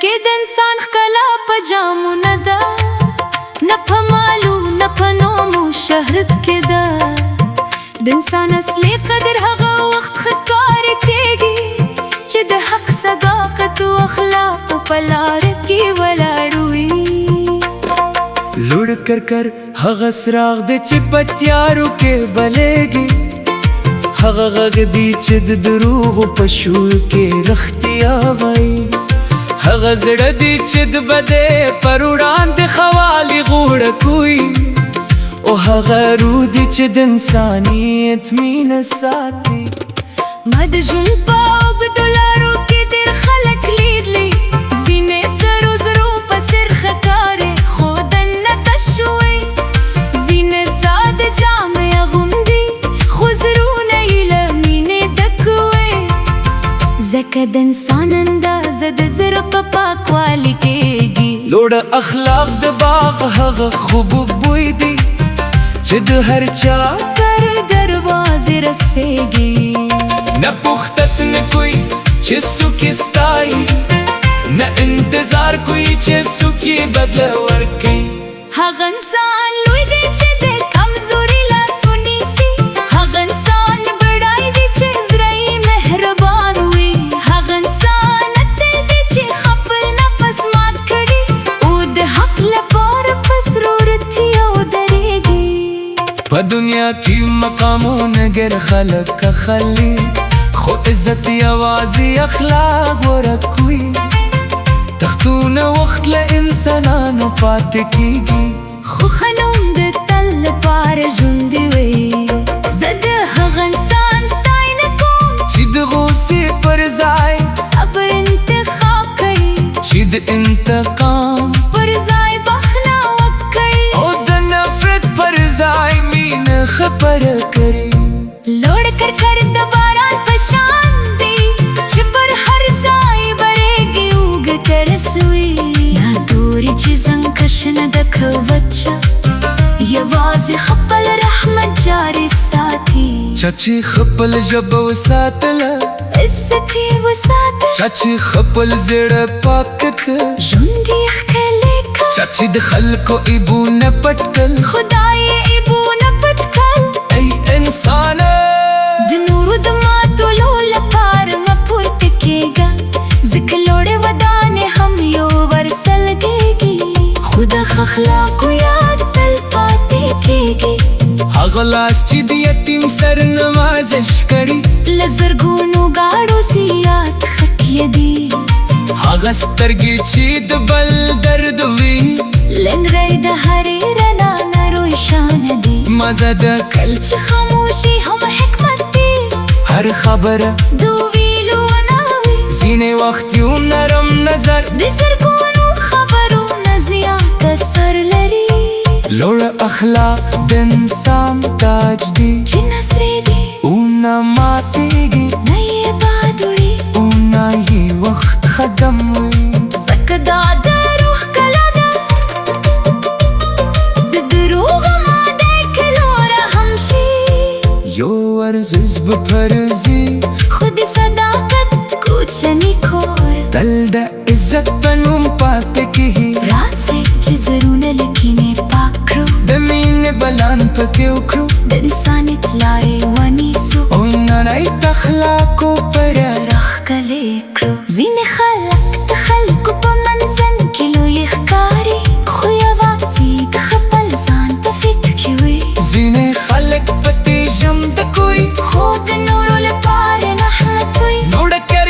کې د انسان ښکلا په جامو نه ده، نه په مالو نه په نومو شهرت کې ده. د انسان اصلي قدر هغه وخت ښکاره کېږي چې د حق صداقت او اخلاقو په لاره کې ولاړ وي. لوړ کر هغه څراغ دی چې په تیارو کې بلیږي، هغه غږ دی چې د دروغو په شور کې رښتیا وایي، هغه زړه دی چې د بدۍ پر وړاندې خوالي غوړه کوي، او هغه روح دی چې د انسانیت مینه ساتي. ما د ژوند په اوږدو لارو کې ډېر خلک لیدلي، ځینې سرو زرو په سر ښکارې خو دننه تش وي، ځینې ساده جامې اغوندي خو زړونه یې له مینې ډک وي. ځکه د انسان اندازه د زړه په پاکوالي کېږي. لوړ اخلاق د باغ هغه خوب بوی دی چې د هر چا تر دروازې رسېږي. نه پختت نه کوئی چې څوک یې ستایي، نه انتظار کوئی چې څوک یې بدله ورکوي. هغه انسان لوی دی چې د کمزوري لاس ونیسي، هغه انسان بډای دی چې زړه یې مهربان وي، هغه انسان اتل دی چې خپل نفس مات کړي او د حق لپاره په ضرورتي او درېږي. په دنیا کې مقامونه ګر خلک خلي، خو عزت یوازې اخلاق ورکوي. تختونه وخت له انسانانو پاتې کېږي، خو ښه نوم د تل لپاره ژوندی وي. زه د هغه انسان ستاینه کوم چې د غوسې پر ځای صبر انتخاب کړي، چې د انتقام پر ځای بخښنه وکړي، او د نفرت پر ځای مینه خپره کړي. لوړ کر د باران په شان دی چې پر هر ځای بریږي اوږه ته رسوي. نه ګوري چې زنګ کشنه ده که وچه، یوازې خپل رحمت جاري ساتي. چا چې خپل ژبه وساتله، عزت یې وساته، چا چې خپل زړه پاک کړ، ژوند یې ښکلی کړ، چا چې د خلکو عیبونه پټ کړل، خدای یې عیبونه پټ کړل. ای انسانه د نورو د ماتولو لپاره مه پورته کېږه، ځکه لوړې ودانې هم یو ورځ لګېږي، خو د ښه اخلاقو یاد تل پاتې کېږي. هغه لاس چې د یتیم سر نوازش کړي، له زرګونو ګاړو زیات خکیه دي. هغه سترګې چې د بل درد وي، لنګری د هرې رڼا نه روښانه دي. مزه د کل چې خاموشي هم حکمت دی، هر خبره د ویلو نه وي. ځینې وخت یو نرم نظر د زرګونو خبرو نه زیات اثر لري. لوړ اخلاق د انسان تاج دی چې نظرېږي او نه ماتېږي، نه یې باد وړي او نه یې وخت ختم وي. ځکه دا د روح ښکلا ده، د دروغ ماده که لوړه هم شي. یو ورزش به فرضي، خو د صداقت کوچنی کور تل د عزت په نوم پاتې کېږي. راځئ چې زړونه له کینې پاک کړو، د مینې بلان پکې وکړو، د انسانیت لارې ونیسو، او نړۍ د اخلاقو پر راښکلې کړو. ځینې خلک د خلکو په منځن کې لوی ښکاري، خو یوازې د خپل ځان په فکر کې وي. ځینې خلک په تېژم د کوي، خو د نورو لپاره رحمت وي. لوړ کر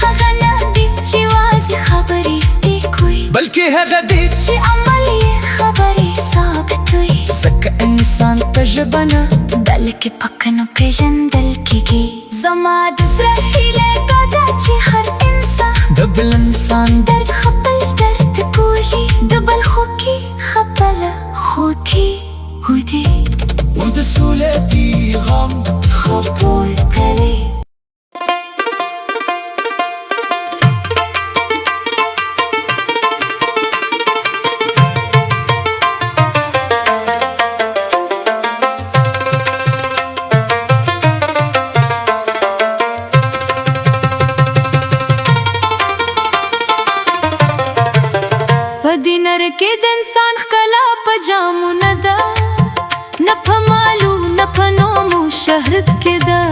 هغه نه دی چې یوازې خبرې ټیکوي، بلکې هغه دی چې عمل یې خبرې ثابت وي. ځکه انسان په ژبه نه بلکې په کړنو پېژندل کېږي. زما د زړه هیله دا ده چې هر انسان د بل انسان درد خپل درد بولي، د بل خوږي خپله خوږي ودي، او د سولې پیغام خپور کوي. شهرت کې ده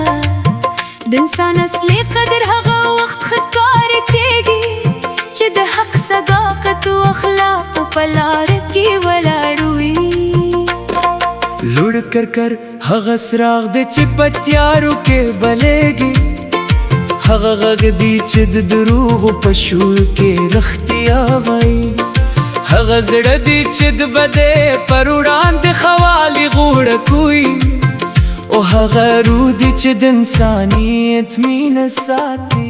د انسان اصلي قدر هغه وخت ښکار کېږي چې د حق صداقت او اخلاق په لار کې ولاړ وي لوړ کر هغه څراغ دی چې په تیارو کې بلیږي هغه غږ دی چې د دروغو په شور کې رښتیا وایي هغه زړه دی چې د بدۍ پر وړاندې خوالي غوړه کوي او هغه روح دی چې د انسانیت مینه ساتي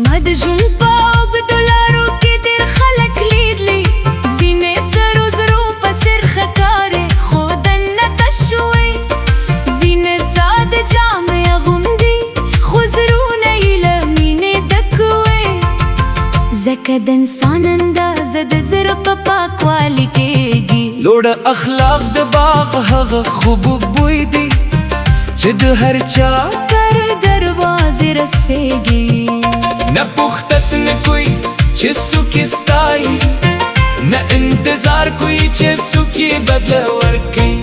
ما د ژوند په اوږدو لارو کې ډېر خلک لیدلي ځینې سرو زرو په سر ښکارې خو دننه تش وي ځینې ساده جامې اغوندي خو زړونه یې له مینې ډک وي ځکه د انسان اندازه د زړه په پاکوالي کېږي لوړ اخلاق د باغ هغه خوب بوی دی چې د هر چا تر دروازې رسېږي نه پختت نه کوئی چې څوک یې ستایي نه انتظار کوئی چې څوک یې بدله ورکوي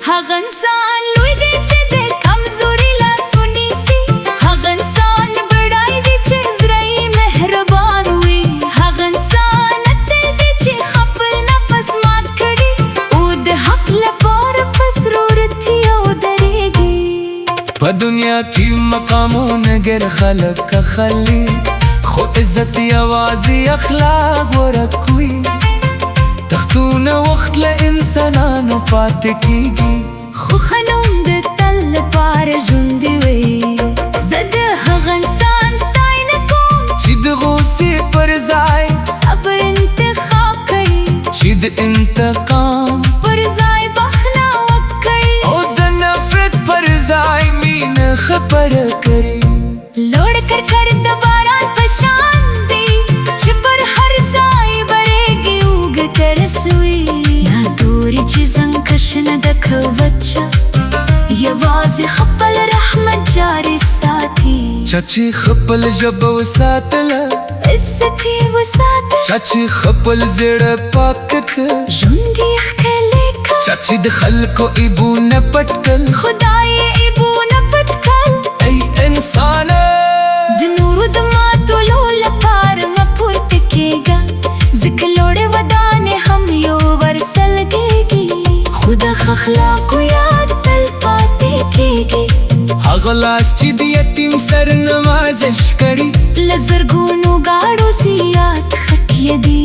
هغه انسان لوی دی چې د کمزوري لاس ونیسي هغه انسان بډای دی چې زړه یې مهربان وي هغه انسان اتل دی چې خپل نفس مات کړي او د حق لپاره په سرو رتیو درېږي په دنیا کې مقامونه ګر خلک خلي خو عزت یوازې اخلاق ورکوي تختونه وخت له انسانانو پاتې کېږي خو ښه نوم د تل لپاره ژوندی وي زه د هغه انسان ستاینه کوم چې د غوسې پر ځای صبر انتخاب کړي چې د انتقام پر ځای بخښنه وکړي او د نفرت پر ځای مینه خپره کړي لوړ کر د باران په شان دی چې پر هر ځای برېږي اوږه ته رسوي نه ګوري چې زنکش نه ده که وچه یوازې خپل رحمت جاري ساتي چا چې خپل ژبه وساتله عزت یې وساته چا چې خپل زړه پاک کړ ژوند یې ښکلی کړ چا چې د خلکو عیبونه پټ کړل خدای یې عیبونه پټ کړل ای انسانه د نورو د ماتولو لپاره مه پورته کېږه ځکه لوړې ودانې هم یو ورځ لګېږي خو د ښه اخلاقو یاد تل پاتې کېږي هغه لاس چې د یتیم سر نوازش کړي له زرګونو ګاړو زیات خکیه دي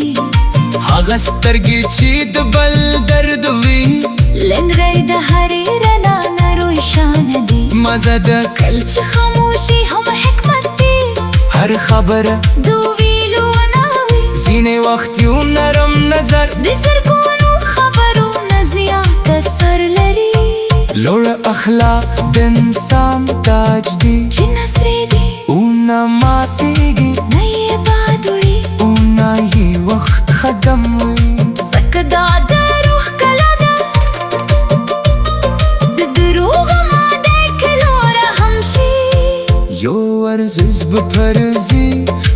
هغه سترګې چې د بل درد وي لنګۍ د هرې رڼا نه روښانه دي مزه د کل چې خاموشي هم حکمت دی هر خبره د ویلو نه وي ځینې وخت یو نرم نظر د زرګونو خبرو نه زیات اثر لري لوړ اخلاق د انسان تاج دی چې نظرې دي او نه ماتېږي نه یې باد وړي او نه یې وخت ختم وي ځکه دا د روح کلا ده د دروغو ماده که لوره هم شي یو ورزش به پرځي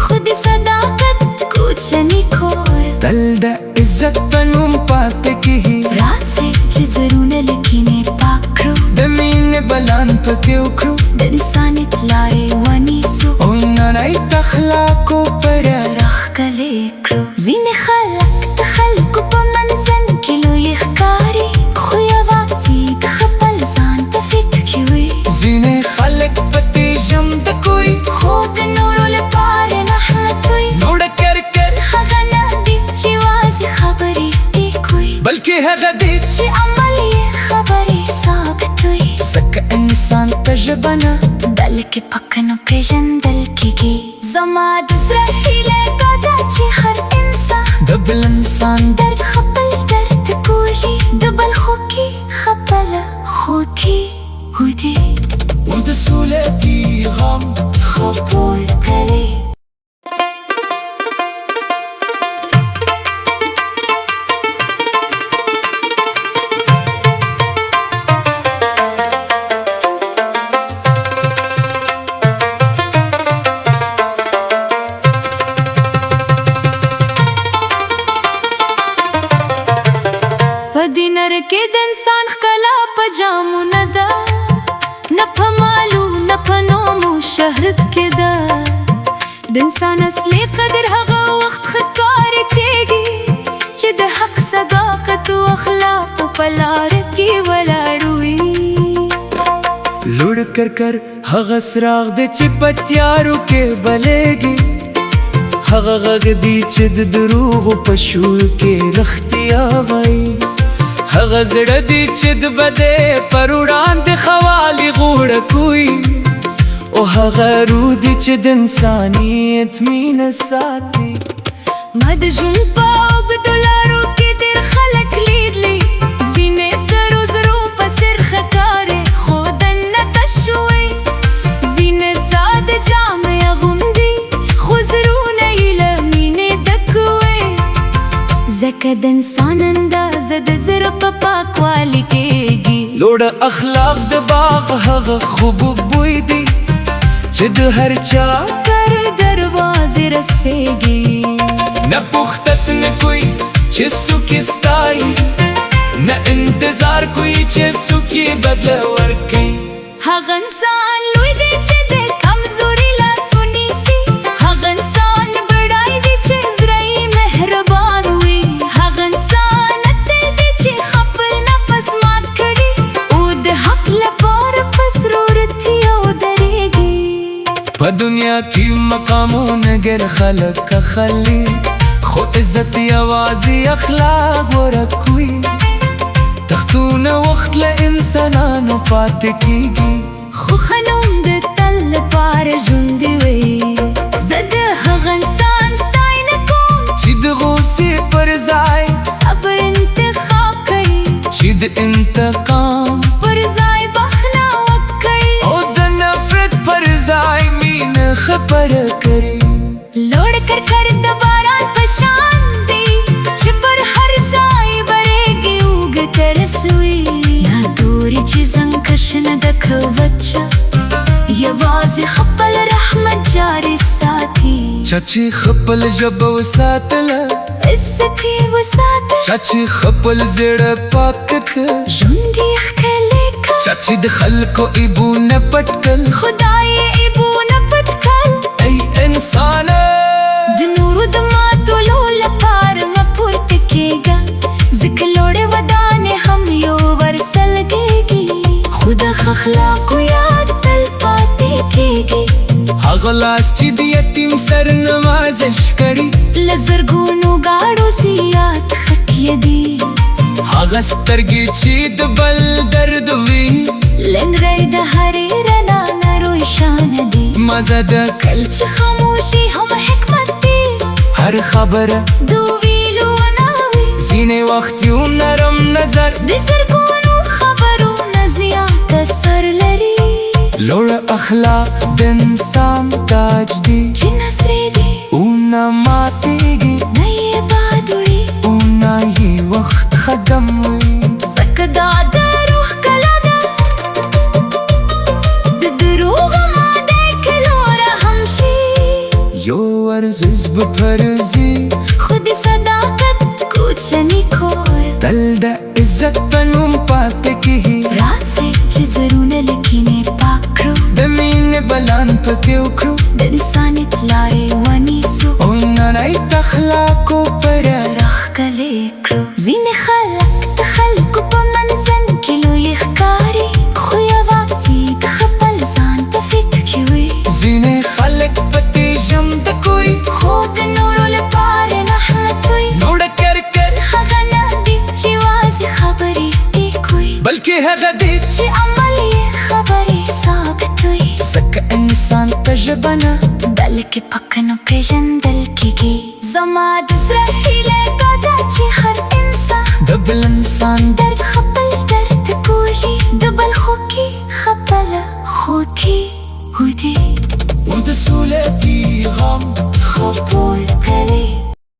خو د صداقت کوچنی کور تل د عزت په نوم پاتې کېږي راځئ چې زړونه له کینې پاک کړو د مینې بلان پکې وکړو د انسانیت لارې ونیسو او نړۍ د اخلاقو پر راښکلې کړو ځینې خلک د خلکو په منځن کې لوی ښکاري خو یوازې د خپل ځان په فکر کې وي ځینې خلک په تېژمده کوي خو د نورو لپاره رحمت وي لوړ کر هغه نه دی چې یوازې خبرې کوي بلکې هغه دی چې عمل یې خبرې ثابت وي ځکه انسان ته ژبه نه بلکې پکه نه پېژندل کېږي زما د زړه هیله دا ده چې هر انسان د بل انسان درد خپل درد بولي د بل خوږي خپله خوږي ودي او د سولې پیغام خپور کړي په دینر کې د انسان ښکلا په جامو نه ده نه په عدالت کې ده د انسان اصلي قدر هغه وخت ښکار کېږي چې د حق صداقت او اخلاق په لار کې ولاړ وي لوړ کر هغه څراغ دی چې په تیارو کې بلیږي هغه غږ دی چې د دروغو په شور کې رښتیا وایي هغه زړه دی چې د بدۍ پر وړاندې خوالي غوړه کوي او هغه روح دی چې د انسانیت مینه ساتي ما د ژوند په اوږدو لارو کې ډېر خلک لیدلي ځینې سرو زرو په سر ښکارې خو دننه تش وي ځینې ساده جامې اغوندي خو زړونه یې له مینې ډک وي ځکه د انسان اندازه د زړه په پاکوالي کېږي لوړ اخلاق د باغ هغه خوب بوی دی چې د هر چا تر دروازې رسېږي نه پختت نه کوئی چې څوک یې ستایي نه انتظار کوئی چې څوک یې بدله ورکوي هغه انسان لوی دی چې د کمزوري لاس ونیسي هغه انسان بډای دی چې زړه یې مهربان وي هغه انسان اتل دی چې خپل نفس مات کړي او د حق لپاره په سرو رتیو درېږي په دنیا کې مقامونه ګر خلک خلی خو عزت یوازې اخلاق ورکوي تختونه وخت له انسانانو پاتې کېږي خو ښه نوم د تل لپاره ژوندی وي زه د هغه انسان ستاینه کوم چې د غوسې پر ځای صبر انتخاب کړي چې د انتقام پر ځای بخښنه وکړي او د نفرت پر ځای مینه خپره کړي لوړ کر د باران په شان دی چې پر هر ځای برېږي اوږه ته رسوي نه ګوري چې زنګ کشنه ده که وچه یوازې خپل رحمت جاري ساتي چا چې خپل ژبه وساتله عزت یې وساته چا چې خپل زړه پاک کړ ژوند یې ښکلی کړ چا چې د خلکو عیبونه پټ کړل خدای یې عیبونه پټ کړل ای انسانه د نورو د ماتولو لپاره مه پورته کېږه ځکه لوړې ودانې هم یو ورسه لګېږي خو د ښه اخلاقو یاد تل پاتې کېږي هغه لاس چې د یتیم سر نوازش کړي له زرګونو ګاړو زیات خکیه دي هغه سترګې چې د بل درد وي لنګری د هرې رڼا نه روښانه دي مزه د کل چې خاموشي هم حکمت دی هر خبره د ویلو نه وي ځینې وخت یو نرم نظر د زرګونو خبرو نه زیات اثر لري لوړ اخلاق د انسان تاج دی چې نظرې دي او نه ماتېږي نه یې باد وړي او نه یې وخت ختم وي ځکه دا د روح کلا ده د دروغو ماده که لوړه هم شي یو ورزش به پرځي خو د صداقت کوچنی کور تل د عزت په نوم پاتې کېږي راځئ چې زړونه له کینې پاک کړو د مینې بلان پکې وکړو د انسانیت لارې ونیسو او نړۍ د اخلاقو پر راښکلې کړو ځینې خلک د خلکو په منځن کې لوی ښکاري خو یوازې د خپل ځان په فکر کې وي ځینې خلک په تیژم د کوي خو د نورو لپاره رحمت وي لوړ کر هغه نه دی چې یوازې خبرې ټیک وي بلکې هغه دی چې عمل یې خبرې ثابت وي ځکه انسان په ژبه نه بلکې په کړنو پېژندل کېږي زما د زړه هیله دا ده چې هر انسان د بل انسان درد خپل درد بولي د بل خوږې خپله خوږې ودي و د سولې پیغام